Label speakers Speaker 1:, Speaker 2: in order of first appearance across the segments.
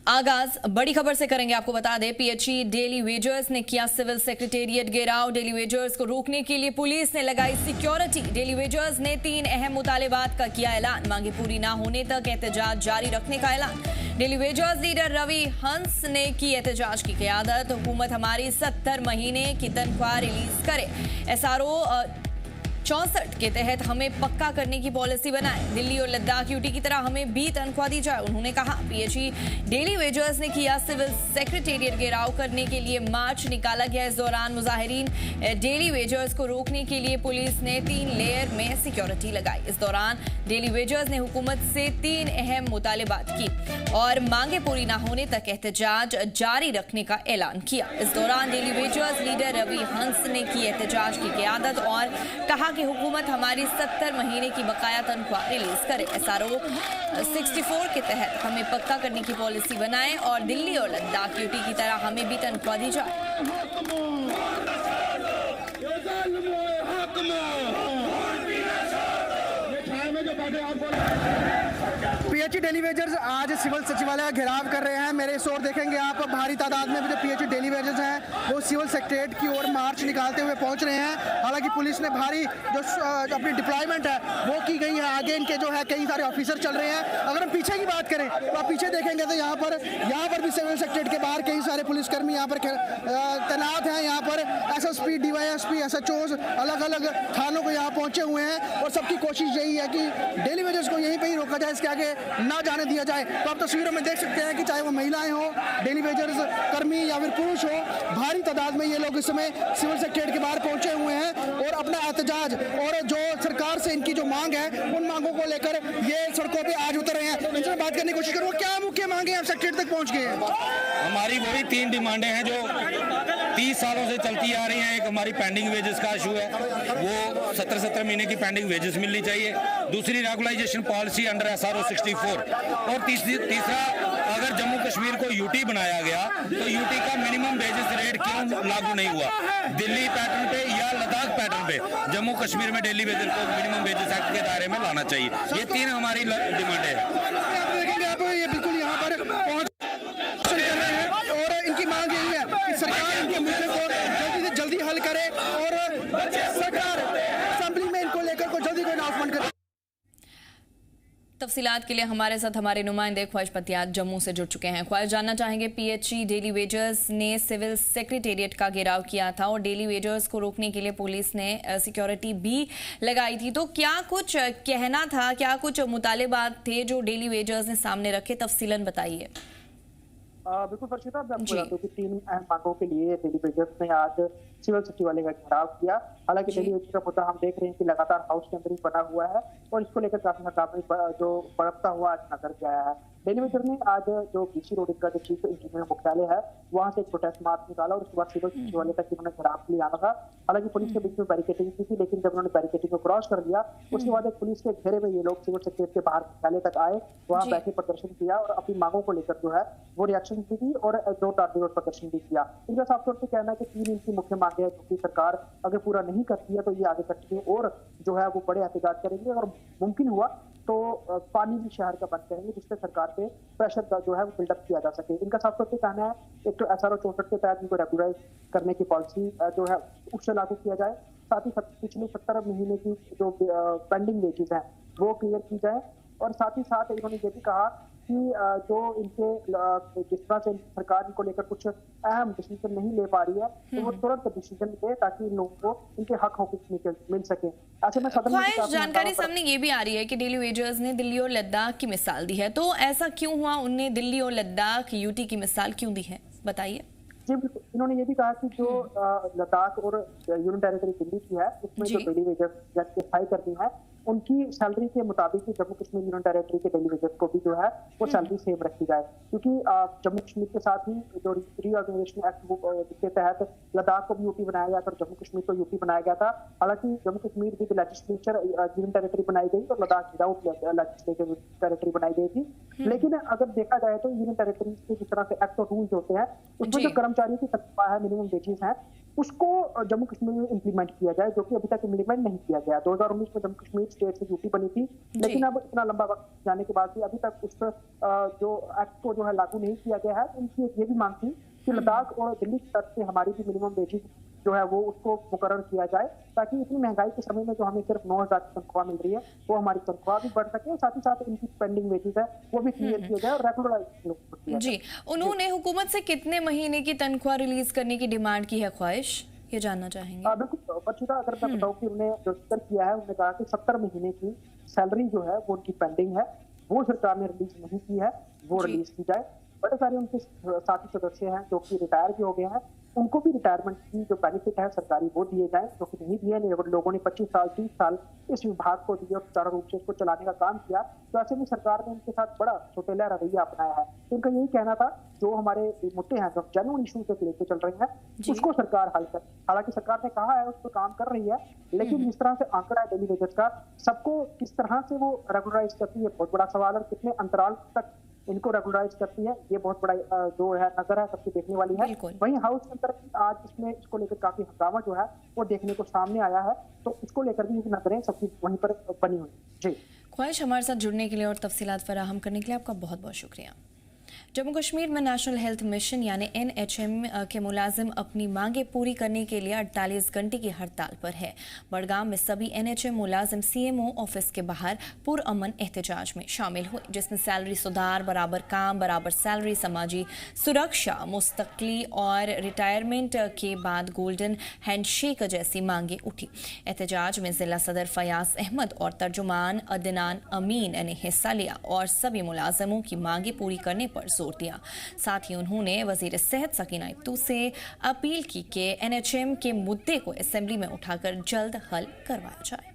Speaker 1: आगाज बड़ी खबर से करेंगे। आपको बता दें, पीएचई डेली वेजर्स ने किया सिविल सेक्रेटेरिएट घेराव। डेली वेजर्स को रोकने के लिए पुलिस ने लगाई सिक्योरिटी। डेली वेजर्स ने 3 अहम मुतालिबात का किया ऐलान। मांगे पूरी ना होने तक एहतजाज जारी रखने का ऐलान। डेली वेजर्स लीडर रवि हंस ने की एहतजाज की क़यादत। हुकूमत हमारी 70 महीने की तनख्वाह रिलीज करे। एसआरओ 64 के तहत हमें पक्का करने की पॉलिसी बनाए। दिल्ली और लद्दाख यूटी की तरह हमें भी तनख्वाह दी जाए। उन्होंने कहा, पीएचई डेली वेजर्स ने किया सिविल सेक्रेटेरिएट घेराव करने के लिए मार्च निकाला गया। इस दौरान मुजाहिरीन डेली वेजर्स को रोकने के लिए पुलिस ने 3 लेयर में सिक्योरिटी लगाई। इस दौरान डेली वेजर्स ने हुकूमत से 3 अहम मुतालिबात की और मांगे पूरी न होने तक एहतजाज जारी रखने का ऐलान किया। इस दौरान डेली वेजर्स लीडर रवि हंस ने की एहतजाज की क़यादत और कहा कि हुकूमत हमारी 70 महीने की बकाया तनख्वाह रिलीज करे। एसआरओ 64 के तहत हमें पक्का करने की पॉलिसी बनाए और दिल्ली और लद्दाख यूटी की तरह हमें भी तनख्वाह दी जाए।
Speaker 2: पीएचई डेली वेजर्स आज सिविल सचिवालय का घेराव कर रहे हैं। मेरे इस ओर देखेंगे आप, भारी तादाद में जो पीएचई डेली वेजर्स हैं वो सिविल सेक्रेटेरिएट की ओर मार्च निकालते हुए पहुंच रहे हैं। हालांकि पुलिस ने भारी जो अपनी डिप्लॉयमेंट है वो की गई है। आगे इनके जो है कई सारे ऑफिसर चल रहे हैं। अगर हम पीछे की बात करें तो आप पीछे देखेंगे तो यहाँ पर भी सिविल सेक्रेटेरिएट के बाहर कई सारे पुलिसकर्मी यहाँ पर तैनात हैं। यहाँ पर एसएसपी, डीवाईएसपी, एसएचओ अलग अलग थानों को यहाँ पहुंचे हुए हैं और सबकी कोशिश यही है कि डेली वेजर्स को यहीं पर ही रोका जाए, इसके आगे ना जाने दिया जाए। तो आप तस्वीरों में देख सकते हैं कि चाहे वो महिलाएं हो, डेली वेजर्स कर्मी या फिर पुरुष हो, भारी तादाद में ये लोग इस समय सिविल सेक्रेटेरिएट के बाहर पहुंचे हुए हैं और अपना एहतजाज और जो सरकार से इनकी जो मांग है उन मांगों को लेकर ये सड़कों पे आज उतर रहे हैं। इनसे बात करने की कोशिश करूंगा। क्या मुख्य मांगे आप सेक्रेटेरिएट तक पहुंच गए हैं?
Speaker 3: हमारी वही 3 डिमांडें हैं जो 30 सालों से चलती आ रही हैं। एक हमारी पेंडिंग वेजेस का इशू है, वो 17 महीने की पेंडिंग वेजेस मिलनी चाहिए। दूसरी रेगुलाइजेशन पॉलिसी अंडर एसआरओ 64 और तीसरा अगर जम्मू कश्मीर को यूटी बनाया गया तो यूटी का मिनिमम वेजेस रेट क्यों लागू नहीं हुआ? दिल्ली पैटर्न पे या लद्दाख पैटर्न पे जम्मू कश्मीर में डेली वेजर को मिनिमम वेजेस एक्ट के दायरे में लाना चाहिए। ये 3 हमारी डिमांडें हैं।
Speaker 2: आप ये बिल्कुल यहाँ पर पहुँच रहे हैं और इनकी मांग यही है कि सरकार इनके मुद्दे को जल्दी से जल्दी हल करे और सरकार असेंबली में इनको लेकर को जल्दी कोई अनाउंसमेंट करे।
Speaker 1: तफसीलात के लिए हमारे साथ हमारे नुमाइंदे ख्वाहिश पतियात जम्मू से जुड़ चुके हैं। ख्वाहिश जानना चाहेंगे, पीएचई डेली वेजर्स ने सिविल सेक्रेटेरिएट का घेराव किया था और डेली वेजर्स को रोकने के लिए पुलिस ने सिक्योरिटी भी लगाई थी, तो क्या कुछ कहना था, क्या कुछ मुतालिबात थे जो डेली वेजर्स ने सामने रखे? तफसीलन बताइए।
Speaker 4: बिल्कुल फर्शीदा, मैं आपको बता दूं कि 3 अहम मांगों के लिए डेली वेजर्स ने आज सिविल सचिवालय का घेराव किया। हालांकि डेली वेजर्स का मुद्दा हम देख रहे हैं कि लगातार हाउस के अंदर ही बना हुआ है और इसको लेकर काफी हंगामा जो बढ़ता हुआ आज नजर के आया है। डेली वेजर ने आज जो बीसी रोड का जो चीफ इंजीनियर मुख्यालय है वहां से एक प्रोटेस्ट मार्च निकाला और उसके बाद सिविल सचिवालय तक उन्होंने घेराव के लिए आना था। हालांकि पुलिस के बीच में बैरिकेडिंग की थी, लेकिन जब उन्होंने बैरिकेडिंग को क्रॉस कर लिया उसके बाद एक पुलिस के घेरे में ये लोग सिविल सेक्रेटेरिएट के बाहर मुख्यालय तक आए, वहां बैठे प्रदर्शन किया और अपनी मांगों को लेकर जो है वो रिएक्शन भी दी और दो टारगेट प्रदर्शन भी किया। इनका साफ तौर पर कहना है कि 3 इनकी मुख्य मांगे है, जो सरकार अगर पूरा नहीं करती है तो ये आगे करती है और जो है वो बड़े एहतजाज करेंगे और मुमकिन हुआ तो पानी भी शहर का बंद करेंगे जिससे सरकार पे प्रेशर का जो है वो बिल्डअप किया जा सके। इनका साफ तौर पर कहना है एक तो एसआरओ 64 के तहत इनको रेगुलराइज करने की पॉलिसी जो है उससे लागू किया जाए, साथ ही पिछले 70 महीने की जो पेंडिंग वेजेस हैं वो क्लियर की जाए और साथ ही साथ इन्होंने ये भी कहा कि जो इनके जिस तरह से सरकार इनको लेकर कुछ अहम डिसीजन नहीं ले पा रही है तो वो तुरंत डिसीजन ले ताकि इन लोगों को इनके हक हकूक मिल सके। ऐसे में
Speaker 1: ख्वाहिश जानकारी सामने ये भी आ रही है कि डेली वेजर्स ने दिल्ली और लद्दाख की मिसाल दी है, तो ऐसा क्यों हुआ? उनने दिल्ली और लद्दाख यूटी की मिसाल क्यों दी है, बताइए।
Speaker 4: जी इन्होंने ये भी कहा कि जो लद्दाख और यूनियन टेरिटरी दिल्ली की है उसमें जो डेली वेजर्स स्थायी करती है उनकी सैलरी के मुताबिक जम्मू कश्मीर यूनियन टेरिटरी के डेली वेजर्स को भी जो है वो सैलरी सेम रखी जाए, क्योंकि जम्मू कश्मीर के साथ ही जो रीऑर्गेनाइजेशन एक्ट के तहत लद्दाख को भी यूटी बनाया गया था और जम्मू कश्मीर को यूटी बनाया गया था। हालांकि Jammu Kashmir with legislature union territory बनाई गई और लद्दाख विदाउट लेजिस्लेचर टेरिटरी बनाई गई थी। लेकिन अगर देखा जाए तो यूनियन टेरिटरी के जिस तरह से एक्ट और रूल्स होते हैं उसमें जो कर्मचारियों की तनख्वाह है, मिनिमम वेजेस है, उसको जम्मू कश्मीर में इम्प्लीमेंट किया जाए, जो कि अभी तक इम्प्लीमेंट नहीं किया गया। 2019 में जम्मू कश्मीर स्टेट से ड्यूटी बनी थी, लेकिन अब इतना लंबा वक्त जाने के बाद भी अभी तक उस जो एक्ट को जो है लागू नहीं किया गया है। इनकी ये भी मांग थी कि लद्दाख और दिल्ली की तरफ से हमारी भी मिनिमम वेजेस जो है वो उसको मुकर्रर किया जाए, ताकि इतनी महंगाई के समय में जो हमें सिर्फ 9,000 की तनख्वाह मिल रही है वो हमारी तनख्वाह भी बढ़ सके, साथ ही साथ इनकी पेंडिंग वेजेस है वो भी क्लियर किया जाए और रेगुलराइज
Speaker 1: जी। उन्होंने हुकूमत से कितने महीने की तनख्वाह रिलीज करने की डिमांड की है, ख्वाहिश ये जानना चाहेंगे?
Speaker 4: बिल्कुल बच्चों, अगर मैं बताऊँ कि उन्होंने जो जिक्र किया है, उन्होंने कहा कि 70 महीने की सैलरी जो है वो उनकी पेंडिंग है, वो सरकार ने रिलीज नहीं की है, वो रिलीज की जाए। बड़े सारे उनके साथी सदस्य हैं जो कि रिटायर भी हो गए हैं, उनको भी रिटायरमेंट की जो बेनिफिट है सरकारी वो दिए जाए, जो कि नहीं दिए। लोगों ने 25 साल 30 साल इस विभाग को दिए और सुचारू रूप से इसको चलाने का काम किया, तो ऐसे में सरकार ने उनके साथ बड़ा छोटेला रवैया अपनाया है। तो उनका यही कहना था जो हमारे मुद्दे हैं, जो जेन्युइन इशू से लेकर चल रहे हैं, उसको सरकार हल कर। हालांकि सरकार ने कहा है उस पर काम कर रही है, लेकिन जिस तरह से आंकड़ा है डेली वेजेस का, सबको किस तरह से वो रेगुलराइज करती है बहुत बड़ा सवाल है। कितने अंतराल तक इनको रेगुलराइज करती है, ये बहुत बड़ा जो है नजर है सबकी देखने वाली है। वहीं हाउस के अंदर आज इसमें इसको लेकर काफी हंगामा जो है वो देखने को सामने आया है, तो इसको लेकर भी नजरें सबकी वहीं पर बनी हुई। जी
Speaker 1: ख्वाहिश, हमारे साथ जुड़ने के लिए और तफसीलात फराहम करने के लिए आपका बहुत बहुत शुक्रिया। जम्मू कश्मीर में नेशनल हेल्थ मिशन यानी NHM के मुलाजिम अपनी मांगे पूरी करने के लिए 48 घंटे की हड़ताल पर है। बड़गाम में सभी NHM मुलाजिम CMO ऑफिस के बाहर पुरअमन एहतजाज में शामिल हुए, जिसमें सैलरी सुधार, बराबर काम, बराबर सैलरी, समाजी सुरक्षा, मुस्तकली और रिटायरमेंट के बाद गोल्डन हैंडशेक जैसी मांगे उठी। एहतजाज में जिला सदर फयाज अहमद और तर्जुमान अदनान अमीन ने हिस्सा लिया और सभी मुलाजिमों की मांगे पूरी करने पर जोर दिया। साथ ही उन्होंने वजीर सेहत सकीना इत्तू से अपील की कि NHM के मुद्दे को असेंबली में उठाकर जल्द हल करवाया जाए।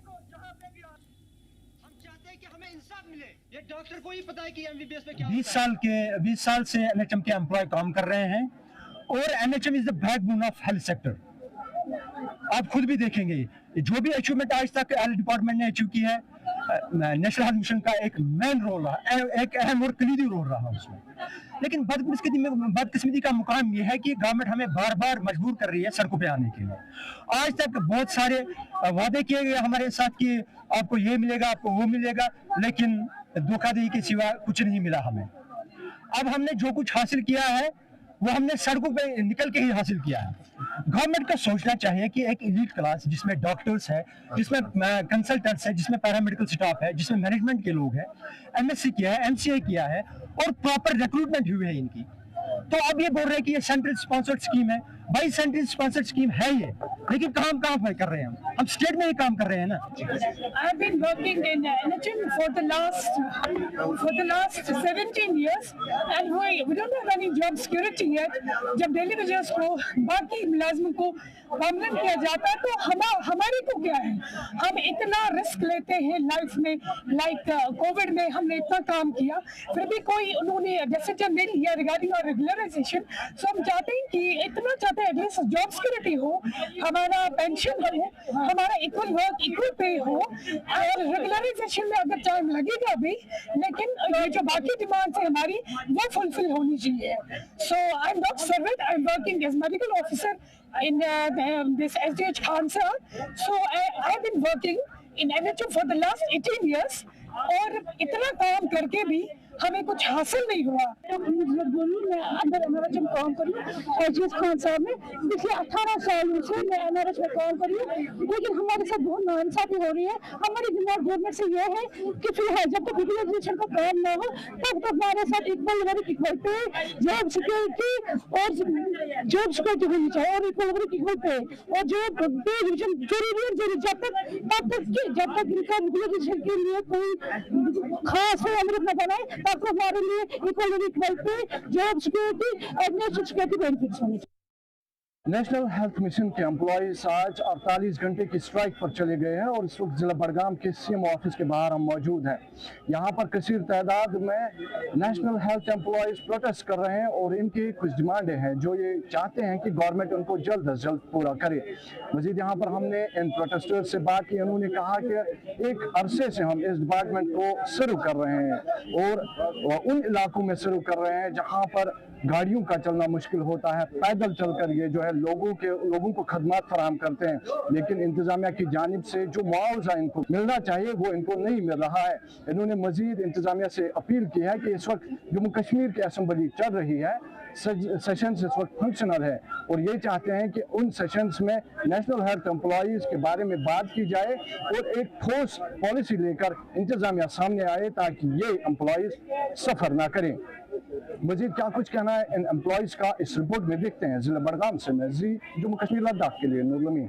Speaker 5: डॉक्टर को ही पता है कि MBBS पे क्या 20 साल से NHM के एम्प्लॉय काम कर रहे हैं और NHM is the backbone of health sector. आप खुद भी देखेंगे जो भी अचीवमेंट आज तक हेल्थ डिपार्टमेंट ने अचीव की है, नेशनल हेल्थ मिशन का एक मेन रोल रहा, एक अहम और कलीदी रोल रहा उसमें। लेकिन बदकिस्मती का मुकाम यह है कि गवर्नमेंट हमें बार बार मजबूर कर रही है सड़कों पे आने के लिए। आज तक बहुत सारे वादे किए गए हमारे साथ कि आपको ये मिलेगा, आपको वो मिलेगा, लेकिन धोखाधड़ी के सिवा कुछ नहीं मिला हमें। अब हमने जो कुछ हासिल किया है वो हमने सड़कों पे निकल के ही हासिल किया है। गवर्नमेंट का सोचना चाहिए कि एक एलीट क्लास जिसमें डॉक्टर्स है, जिसमें कंसल्टेंट्स है, जिसमें पैरामेडिकल स्टाफ है, जिसमें मैनेजमेंट के लोग हैं, MSc किया है, MCA किया है और प्रॉपर रिक्रूटमेंट हुई है इनकी, तो अब ये बोल रहे हैं कि ये सेंट्रल स्पॉन्सर्ड स्कीम है। भाई सेंट्रल स्पॉन्सर्ड स्कीम है ये, लेकिन काम कहाँ पर कर रहे हैं हम स्टेट में ही काम कर रहे हैं ना।
Speaker 6: I have been working in NHM for the last 17 years and we don't have any job security yet. जब डेली वेजेस को बाकी मुलाजिमों को परमानेंट किया जाता है तो हमारे को क्या है, हम इतना रिस्क लेते हैं लाइफ में, लाइक कोविड में हमने इतना काम किया फिर भी कोई उन्होंने डिसीजन नहीं लिया रिगार्डिंग और रेगुलराइजेशन। सो हम चाहते हैं कि इतना चाहते हैं एटलीस्ट जॉब सिक्योरिटी हो, हमारा पेंशन हो, हमारा इक्वल वर्क इक्वल पे हो, और रेगुलराइजेशन में अगर टाइम लगेगा भी, लेकिन ये जो बाकी डिमांड्स है हमारी वो फुलफिल होनी चाहिए। So I am not servant, I am working as medical officer in this SDH Khansa. So I have been working in NHM for the last 18 years और इतना काम करके भी हमें कुछ हासिल नहीं हुआ। मैं अंदर NRH में काम करी SDH खानसा में, पिछले 18 सालों से मैं NRH में काम करी हूँ, लेकिन हमारे साथ बहुत नाइंसाफी हो रही है। हमारी डिमांड गवर्नमेंट से ये है कि फिलहाल जब तक रेगुलेशन का काम ना हो तब तक हमारे साथ इक्वल पे जॉब सिक्योरिटी होनी चाहिए और इक्वल पे और जो पे रिविजन जरूरी है जब तक इनका रेगुलेशन के लिए कोई खास अमृत न बनाए, तब हमारे लिए इक्वल पे जॉब सिक्योरिटी और नेशनल सिक्योरिटी बेनिफिट्स होने चाहिए।
Speaker 5: नेशनल हेल्थ मिशन के एम्प्लॉयज आज 48 घंटे की स्ट्राइक पर चले गए हैं और इस वक्त जिला बड़गाम के CM ऑफिस के बाहर हम मौजूद हैं। यहाँ पर कसीर तादाद में नेशनल हेल्थ एम्प्लॉयज प्रोटेस्ट कर रहे हैं और इनकी कुछ डिमांडें हैं जो ये चाहते हैं कि गवर्नमेंट उनको जल्द अज जल्द पूरा करे। मजीद यहाँ पर हमने इन प्रोटेस्टर्स से बात की, उन्होंने कहा कि एक अरसे से हम इस डिपार्टमेंट को शुरू कर रहे हैं और उन इलाकों में शुरू कर रहे हैं जहाँ पर गाड़ियों का चलना मुश्किल होता है, पैदल चलकर ये जो है लोगों को खदमात फराहम करते हैं, लेकिन इंतजामिया की जानिब से जो मुआवजा इनको मिलना चाहिए वो इनको नहीं मिल रहा है। इन्होंने मजीद इंतजामिया से अपील की है कि इस वक्त जम्मू कश्मीर की असम्बली चल रही है, सेशंस इस वक्त फंक्शनल है और ये चाहते हैं कि उन सेशंस में नेशनल हेल्थ एम्प्लॉइज के बारे में बात की जाए और एक ठोस पॉलिसी लेकर इंतजामिया सामने आए ताकि ये एम्प्लॉइज सफ़र ना करें। मजीद क्या कुछ कहना है इन एम्प्लॉइज का इस रिपोर्ट में देखते हैं। जिला बड़गाम से मैं जम्मू कश्मीर लद्दाख के लिए नूर लमीन।